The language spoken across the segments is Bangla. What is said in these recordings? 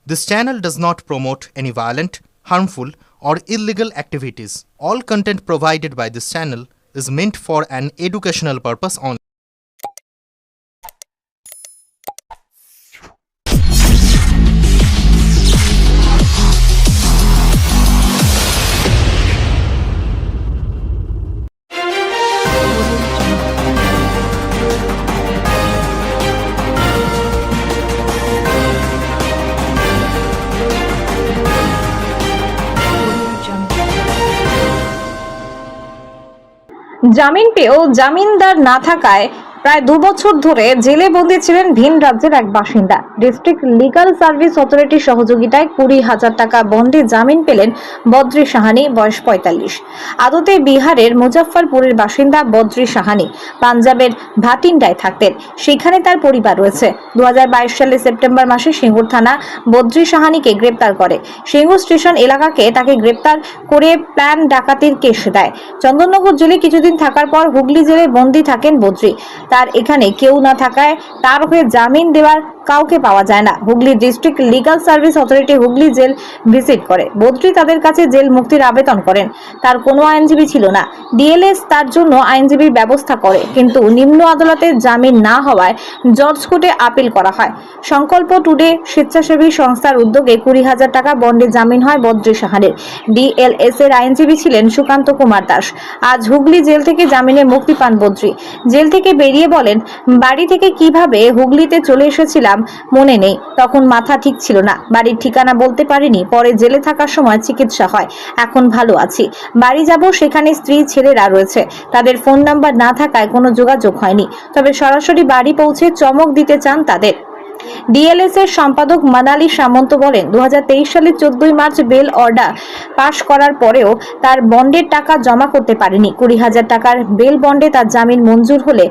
This channel does not promote any violent, harmful, or illegal activities. All content provided by this channel is meant for an educational purpose only. জামিন পেয়েও জামিনদার না থাকায় প্রায় 2 বছর ধরে জেলে বন্দী ছিলেন ভিন রাজ্যের এক বাসিন্দা। ডিস্ট্রিক্ট লিগাল সার্ভিস অথরিটির সহযোগিতায় 20,000 টাকা বন্ডে জামিন পেলেন বদ্রি সাহানি, বয়স 45। আদতে বিহারের মুজফ্ফরপুরের বাসিন্দা বদ্রি সাহানি পাঞ্জাবের ভাটিন্ডায় থাকতেন। সেখানে তার পরিবার রয়েছে। 2022 সালের সেপ্টেম্বর মাসে সিঙ্গুর থানা বদ্রি সাহানিকে গ্রেপ্তার করে। সিঙ্গুর স্টেশন এলাকাকে তাকে গ্রেপ্তার করে প্ল্যান ডাকাতির কেস দেয়। চন্দননগর জেলে কিছুদিন থাকার পর হুগলি জেলে বন্দী থাকেন বদ্রি। তার এখানে কেউ না থাকায় তার হয়ে জামিন দেওয়ার কাউকে পাওয়া যায় না। Hooghly district legal service authority Hooghly jail visit করে বদ্রি তাদের কাছে জেল মুক্তির আবেদন করেন। তার কোনো আইনজীবী ছিল না। ডিএলএস তার জন্য আইনজীবীর ব্যবস্থা করে, কিন্তু নিম্ন আদালতে জামিন না হওয়ায় জজ কোর্টে আপিল করা হয়। সংকল্প টুডে স্বেচ্ছাসেবী সংস্থার উদ্যোগে 20,000 টাকা বন্ডে জামিন হয় বদ্রি সাহানির। ডিএলএস এর আইনজীবী ছিলেন সুকান্ত কুমার দাস। আজ হুগলি জেল থেকে জামিনে মুক্তি পান বদ্রি। জেল থেকে বেরিয়ে বলেন, বাড়ি থেকে কিভাবে হুগলিতে চলে এসেছিলাম মনে নেই, তখন মাথা ঠিক ছিল না, বাড়ির ঠিকানা বলতে পারিনি। পরে জেলে থাকার সময় চিকিৎসা হয়, এখন ভালো আছি। বাড়ি যাব, সেখানে স্ত্রী ছেলেরা রয়েছে, তাদের ফোন নাম্বার না থাকায় কোনো যোগাযোগ হয়নি। তবে সরাসরি বাড়ি পৌঁছে চমক দিতে চান তাদের। ডিএলএস এর সম্পাদক মানালি সামন্ত বলেন, 2023 সালের 14 মার্চ বেল অর্ডার পাশ করার পরেও তার বন্ডের টাকা জমা করতে পারেনি। 20,000 টাকার বেল বন্ডে তার জামিন মঞ্জুর হলে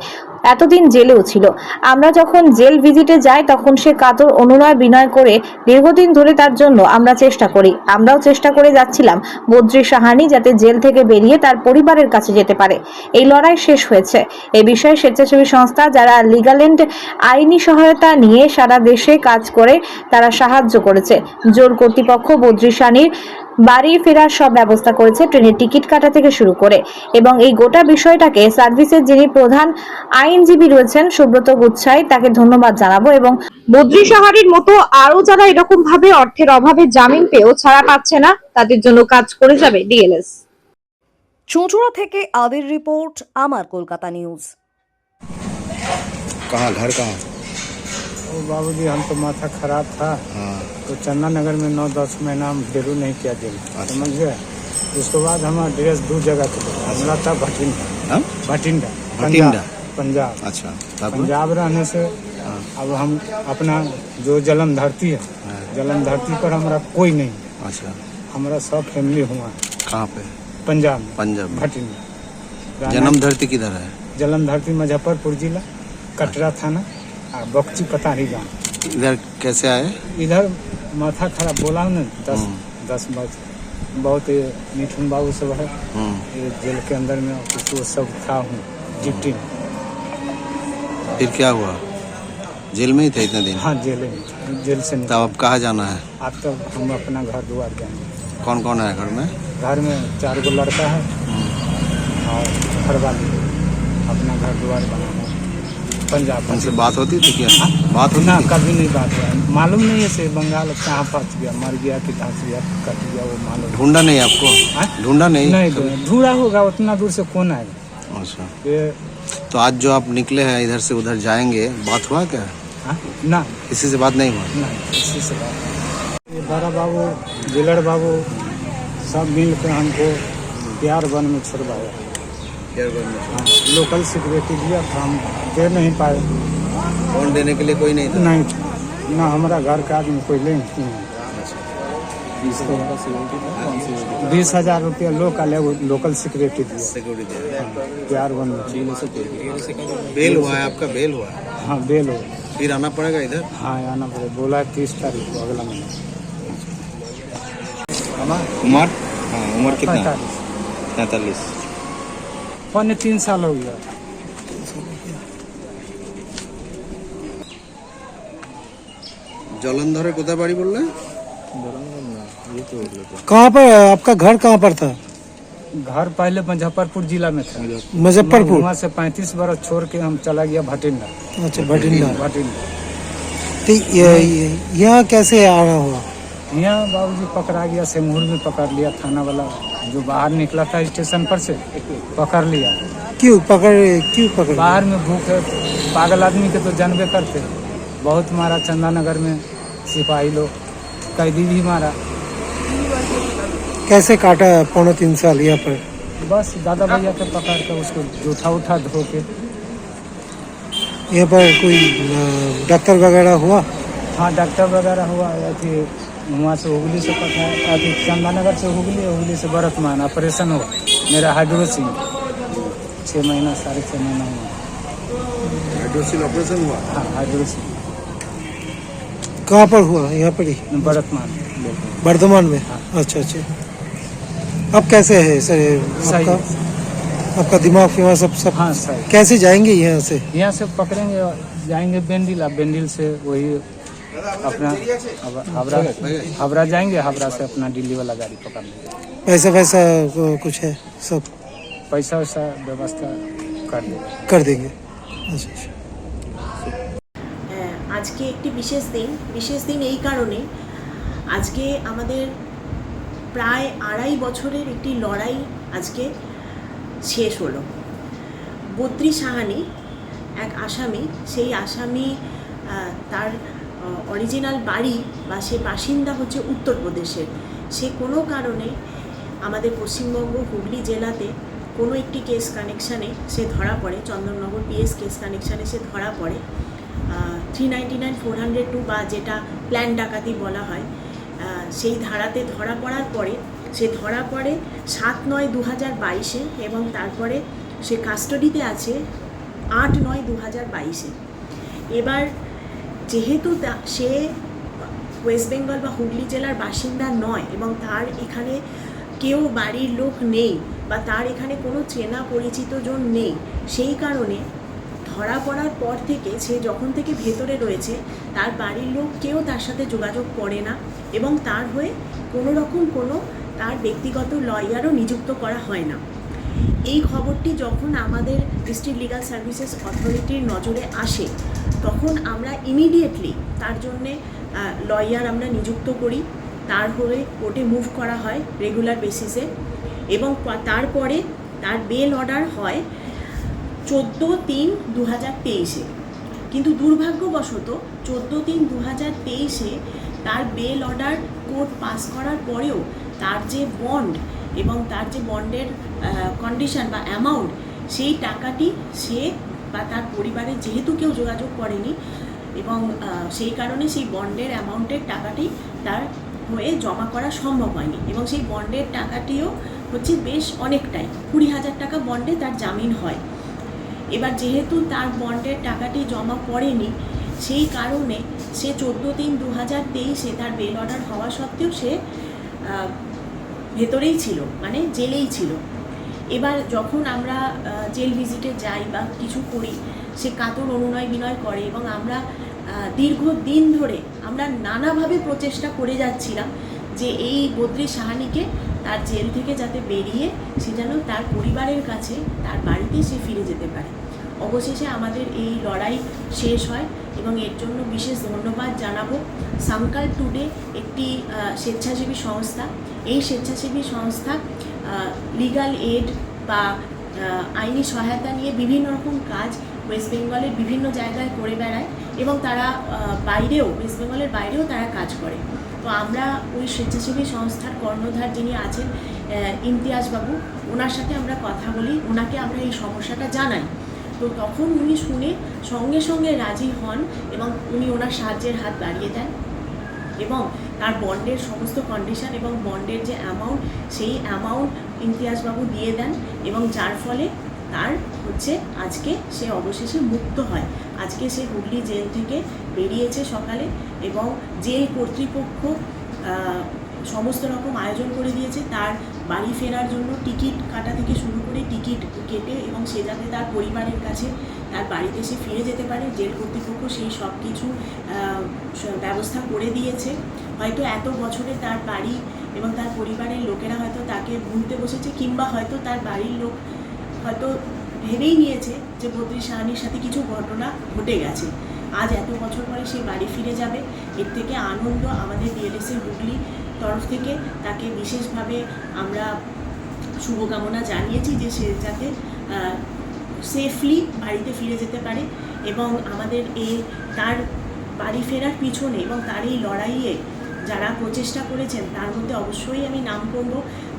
এতদিন জেলেও ছিল। আমরা যখন জেল ভিজিটে যাই তখন সে কাতর অনুনয় বিনয় করে দীর্ঘদিন ধরে তার জন্য আমরা চেষ্টা করি। আমরাও চেষ্টা করে যাচ্ছিলাম বদ্রি সাহানি যাতে জেল থেকে বেরিয়ে তার পরিবারের কাছে যেতে পারে। এই লড়াই শেষ হয়েছে। এই বিষয়ে স্বেচ্ছাসেবী সংস্থা যারা লিগাল এন্ড আইনি সহায়তা নিয়ে সারা দেশে কাজ করে তারা সাহায্য করেছে। জোর কর্তৃপক্ষ বদ্রি সাহানির বাড়ি ফেরার সব ব্যবস্থা করেছে, ট্রেনের টিকিট কাটা থেকে শুরু করে। এবং এই গোটা বিষয়টাকে সার্ভিসের যিনি প্রধান আইনজীবী রয়েছেন সুব্রত গুচ্ছাই, তাকে ধন্যবাদ জানাবো। এবং বদ্রি সাহানির মতো আরো যারা এরকম ভাবে অর্থের অভাবে জামিন পেয়েও ছাড়া পাচ্ছে না, তাদের জন্য কাজ করে যাবে ডিএলএস। চুঁচুড়া থেকে আদির রিপোর্ট, আমার কলকাতা নিউজ। कहाँ घर कहाँ? ओ बाबूजी, हम तो माथा खराब था। हाँ। तो चन्ना नगर में 9-10 महीना हम डेरू नहीं किया जेल, समझ गए। उसके बाद हमारा ड्रेस 2 जगह थे। हमारा था भटिंडा। हाँ? भटिंडा भटिंडा? पंजाब। अच्छा, तब? पंजाब रहने से अब हम अपना जो जन्म धरती है, जन्म धरती पर हमारा कोई नहीं। अच्छा, हमारा सब फैमिली हुआ है कहाँ पे? पंजाब में, पंजाब में। भटिंडा। जन्म धरती किधर है? जन्म धरती मुजफ्फरपुर जिला, कटरा थाना, बक्ची पतारी गाँव। इधर कैसे आए? इधर माथा खराब बोला ना, 10 बजे बहुत ये मिठुन बाबू सब है ये जेल के अंदर में, उसको सब था हूँ डिप्टी में। फिर क्या हुआ? जेल में ही थे इतने दिन? हाँ, जेल में, जेल से नहीं। तब अब कहाँ जाना है? अब तो हम अपना घर द्वार जाएंगे। कौन कौन है घर में? घर में 4 गो लड़का है और घर वाले, अपना घर द्वार बनाना है पंजाब। उनसे बात होती थी क्या? बात होती ना, थी? कभी नहीं बात हुआ। मालूम नहीं है से बंगाल कहाँ फंस गया, मर गया कि धंस गया, कट गया, वो मालूम ढूंढा नहीं आपको? हाँ? ढूंढा नहीं? नहीं ढूंढा होगा, उतना दूर से कौन आएगा। अच्छा, ये तो आज जो आप निकले हैं इधर से उधर जाएंगे, बात हुआ क्या? हाँ? ना किसी से बात नहीं हुआ? ना, इसी से बात। ये बड़ा बाबू, जिलड़ बाबू सब मिल के हमको प्यार वन में छुड़वाया। हाँ, लोकल सिक्योरिटी दिया था, हम दे नहीं पाए। फोन देने के लिए कोई नहीं था? नहीं, ना हमारा घर का आदमी कोई ले नहीं। 20,000 रुपया लोकल सिक्योरिटी दिया। सिक्योरिटी प्यार वन में। बेल हुआ है आपका? बेल हुआ है? हाँ, बेल हो। फिर आना पड़ेगा इधर? हाँ, आना पड़े, बोला है 30 तारीख को, अगला महीना। उम्र? हाँ, उम्र कितना? 45। 43। 3 साल हो गया। জলন্ধরে কোথায় বাড়ি বললে? कहाँ पर आपका घर कहाँ पर था? घर पहले मुजफ्फरपुर जिला में था। मुजफ्फरपुर। वहाँ से 35 बरस छोड़ के हम चला गया भटिंडा। अच्छा भटिंडा। भटिंडा तो यहाँ कैसे आना हुआ? यहाँ बाबूजी पकड़ा गया, सेमूर में पकड़ लिया थाना वाला, जो बाहर निकला था स्टेशन पर से पकड़ लिया। क्यों पकड़ बाहर में भूख है, पागल आदमी के तो जानबे करते। बहुत मारा चंदानगर में, सिपाही लोग, कैदी भी मारा। कैसे काटा 3.5 साल यहाँ पर? बस दादा भैया के पकड़ के उसको जूठा उठा धो के। यहाँ पर कोई डॉक्टर वगैरह हुआ? हाँ डॉक्टर वगैरह हुआ। अथी वहाँ से हुगली से पकड़ा, अथी चंदानगर से हुगली से बरतमान ऑपरेशन हुआ मेरा हाइड्रोसिल। 6 महीना 6.5 महीना हुआ। हाइड्रोसिल ऑपरेशन हुआ? हाँ हाइड्रोसिल कहाँ पर हुआ? यहाँ पर ही बरतमान। वर्धमान में? अच्छा अच्छा। अब कैसे है सर सही आपका दिमाग फिमाग सब? हाँ सही। कैसे जाएंगे यहाँ से? यहाँ से पकड़ेंगे, जाएंगे बेंडिल, अब बेंडिल से वही अपना हावड़ा जाएंगे, हावड़ा से अपना दिल्ली वाला गाड़ी पकड़ लेंगे। पैसा कुछ है सब? पैसा वैसा व्यवस्था कर देंगे। अच्छा अच्छा। আজকে একটি বিশেষ দিন এই কারণে, আজকে আমাদের প্রায় 2.5 বছরের একটি লড়াই আজকে শেষ হলো। বদ্রি সাহানি এক আসামি, সেই আসামি তার অরিজিনাল বাড়ি বা সে বাসিন্দা হচ্ছে উত্তরপ্রদেশের। সে কোনো কারণে আমাদের পশ্চিমবঙ্গ হুগলি জেলাতে কোনো একটি কেস কানেকশানে সে ধরা পড়ে, চন্দননগর পিএস কেস কানেকশানে সে ধরা পড়ে। 399/402 বা যেটা প্ল্যান ডাকাতি বলা হয়, সেই ধারাতে ধরা পড়ার পরে সে ধরা পড়ে 7/9/2022 এবং তারপরে সে কাস্টাডিতে আছে 8/9/2022। এবার যেহেতু সে ওয়েস্ট বেঙ্গল বা হুগলি জেলার বাসিন্দা নয় এবং তার এখানে কেউ বাড়ির লোক নেই বা তার এখানে কোনো চেনা পরিচিত জন নেই, সেই কারণে ধরা পড়ার পর থেকে সে যখন থেকে ভেতরে রয়েছে তার বাড়ির লোক কেউ তার সাথে যোগাযোগ করে না এবং তার হয়ে কোনো রকম কোনো তার ব্যক্তিগত লয়ারও নিযুক্ত করা হয় না। এই খবরটি যখন আমাদের ডিস্ট্রিক্ট লিগাল সার্ভিসেস অথরিটির নজরে আসে তখন আমরা ইমিডিয়েটলি তার জন্যে লয়ার আমরা নিযুক্ত করি, তার হয়ে কোর্টে মুভ করা হয় রেগুলার বেসিসে এবং তারপরে তার বেল অর্ডার হয় 14/3/2023। কিন্তু দুর্ভাগ্যবশত 14/3/2023 তার বেল অর্ডার কোর্ট পাস করার পরেও তার যে বন্ড এবং তার যে বন্ডের কন্ডিশন বা অ্যামাউন্ট, সেই টাকাটি সে বা তার পরিবারে যেহেতু কেউ যোগাযোগ করেনি এবং সেই কারণে সেই বন্ডের অ্যামাউন্টের টাকাটি তার হয়ে জমা করা সম্ভব হয়নি এবং সেই বন্ডের টাকাটিও হচ্ছে বেশ অনেকটাই, 20,000 টাকা বন্ডে তার জামিন হয়। এবার যেহেতু তার বন্ডের টাকাটি জমা পড়েনি, সেই কারণে সে 14/3/2023 তার বেল অর্ডার হওয়া সত্ত্বেও সে ভেতরেই ছিল, মানে জেলেই ছিল। এবার যখন আমরা জেল ভিজিটে যাই বা কিছু করি, সে কাতর অনুনয় বিনয় করে এবং আমরা দীর্ঘদিন ধরে আমরা নানাভাবে প্রচেষ্টা করে যাচ্ছিলাম যে এই বদ্রি সাহানিকে তার জেল থেকে যাতে বেরিয়ে সে যেন তার পরিবারের কাছে তার বাড়িতে সে ফিরে যেতে পারে। অবশেষে আমাদের এই লড়াই শেষ হয় এবং এর জন্য বিশেষ ধন্যবাদ জানাবো সামকাল টুডে, একটি স্বেচ্ছাসেবী সংস্থা। এই স্বেচ্ছাসেবী সংস্থা লিগাল এড বা আইনি সহায়তা নিয়ে বিভিন্ন রকম কাজ ওয়েস্ট বেঙ্গলের বিভিন্ন জায়গায় করে বেড়ায় এবং তারা বাইরেও, ওয়েস্ট বেঙ্গলের বাইরেও তারা কাজ করে। তো আমরা ওই স্বেচ্ছাসেবী সংস্থার কর্ণধার যিনি আছেন ইমতিয়াজ বাবু, ওনার সাথে আমরা কথা বলি, ওনাকে আমরা এই সমস্যাটা জানাই। তো তখন উনি শুনে সঙ্গে সঙ্গে রাজি হন এবং উনি ওনার সাহায্যের হাত বাড়িয়ে দেন এবং তার বন্ডের সমস্ত কন্ডিশন এবং বন্ডের যে অ্যামাউন্ট, সেই অ্যামাউন্ট ইমতিয়াজবাবু দিয়ে দেন এবং যার ফলে তার হচ্ছে আজকে সে অবশেষে মুক্ত হয়। আজকে সে হুগলি জেল থেকে বেরিয়েছে সকালে এবং জেল কর্তৃপক্ষ সমস্ত রকম আয়োজন করে দিয়েছে তার বাড়ি ফেরার জন্য, টিকিট কাটা থেকে শুরু করে টিকিট কেটে, এবং সে যাতে তার পরিবারের কাছে তার বাড়িতে সে ফিরে যেতে পারে। জেল কর্তৃপক্ষ সেই সব কিছু ব্যবস্থা করে দিয়েছে। হয়তো এত বছরে তার বাড়ি এবং তার পরিবারের লোকেরা হয়তো তাকে ভুলতে বসেছে, কিংবা হয়তো তার বাড়ির লোক হয়তো ভেবেই নিয়েছে যে বদ্রি সাহানির সাথে কিছু ঘটনা ঘটে গেছে। আজ এত বছর পরে সে বাড়ি ফিরে যাবে, এর থেকে আনন্দ আমাদের ডিএলএসএ হুগলি তরফ থেকে তাকে বিশেষভাবে আমরা শুভকামনা জানিয়েছি যে সে যাতে সেফলি বাড়িতে ফিরে যেতে পারে। এবং আমাদের তার বাড়ি ফেরার পিছনে এবং তার এই লড়াইয়ে যারা প্রচেষ্টা করেছেন তার মধ্যে অবশ্যই আমি নাম করব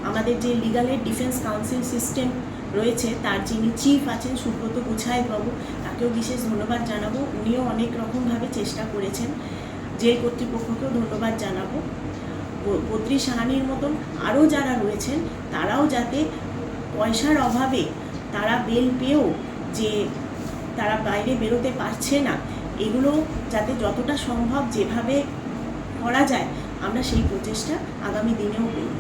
আমাদের যে legal add defence council system রয়েছে তার যিনি চিফ আছেন সুব্রত গুছায়েত বাবু, তাকেও বিশেষ ধন্যবাদ জানাবো। উনিও অনেক রকমভাবে চেষ্টা করেছেন। জেল কর্তৃপক্ষকেও ধন্যবাদ জানাবো। বদ্রি সাহানির মতন আরও যারা রয়েছেন তারাও যাতে পয়সার অভাবে তারা বেল পেয়েও যে তারা বাইরে বেরোতে পারছে না, এগুলো যাতে যতটা সম্ভব যেভাবে করা যায় আমরা সেই প্রচেষ্টা আগামী দিনেও করব।